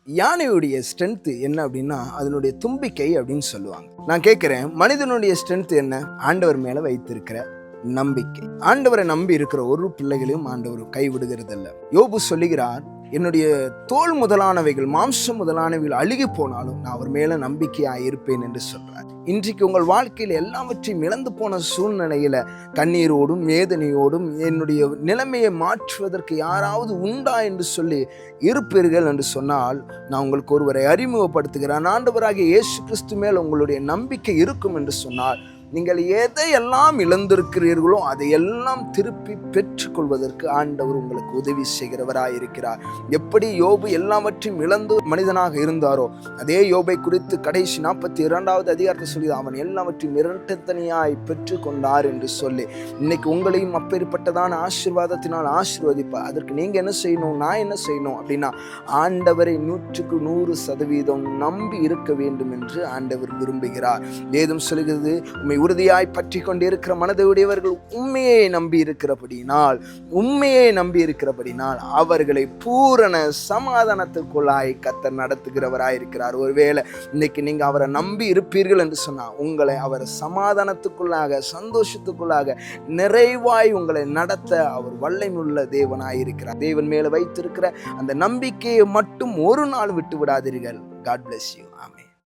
யானையுடைய strength என்ன அப்படின்னா அதனுடைய தும்பிக்கை அப்படின்னு சொல்லுவாங்க. நான் கேட்கிறேன், மனிதனுடைய ஸ்ட்ரென்த் என்ன? ஆண்டவர் மேல வைத்திருக்கிற நம்பிக்கை. ஆண்டவரை நம்பி இருக்கிற ஒரு பிள்ளைகளையும் ஆண்டவர் கைவிடுகிறது அல்ல. யோபு சொல்லுகிறார், என்னுடைய தோல் முதலானவைகள் மாம்சம் முதலானவைகள் அழுகி போனாலும் நான் அவர் மேல நம்பிக்கையாக இருப்பேன் என்று சொல்றார். இன்றைக்கு உங்கள் வாழ்க்கையில் எல்லாவற்றையும் இழந்து போன சூழ்நிலையில கண்ணீரோடும் வேதனையோடும் என்னுடைய நிலைமையை மாற்றுவதற்கு யாராவது உண்டா என்று சொல்லி இருப்பீர்கள் என்று சொன்னால், நான் உங்களுக்கு ஒருவரை அறிமுகப்படுத்துகிறேன். ஆண்டவராகிய இயேசு கிறிஸ்து மேல் உங்களுடைய நம்பிக்கை இருக்கும் என்று சொன்னால், நீங்கள் எதையெல்லாம் இழந்திருக்கிறீர்களோ அதையெல்லாம் திருப்பி பெற்றுக்கொள்வதற்கு ஆண்டவர் உங்களுக்கு உதவி செய்கிறவராயிருக்கிறார். எப்படி யோபு எல்லாவற்றையும் இழந்து மனிதனாக இருந்தாரோ, அதே யோபை குறித்து கடைசி 42வது அதிகாரத்தை சொல்லி அவன் எல்லாவற்றையும் இரட்டத்தனியாய் பெற்று கொண்டார் என்று சொல்லி இன்னைக்கு உங்களையும் அப்பேற்பட்டதான ஆசீர்வாதத்தினால் ஆசீர்வதிப்பார். அதற்கு நீங்க என்ன செய்யணும், நான் என்ன செய்யணும் அப்படின்னா, ஆண்டவரை 100% நம்பி இருக்க வேண்டும் என்று ஆண்டவர் விரும்புகிறார். வேதம் சொல்கிறது, உண்மை உறுதியாய் பற்றி கொண்டிருக்கிற மனதுடையவர்கள் உண்மையை நம்பி இருக்கிறபடினால் அவர்களை பூரண சமாதானத்துக்குள்ளாய் கர்த்தர் நடத்துகிறவராயிருக்கிறார். ஒருவேளை இன்னைக்கு நீங்க அவரை நம்பி இருப்பீர்கள் என்று சொன்னால், உங்களை அவர் சமாதானத்துக்குள்ளாக சந்தோஷத்துக்குள்ளாக நிறைவாய் உங்களை நடத்த அவர் வல்லமையுள்ள தேவனாயிருக்கிறார். தேவன் மேல வைத்திருக்கிற அந்த நம்பிக்கையை மட்டும் ஒரு நாள் விட்டு விடாதீர்கள். God bless you. Amen.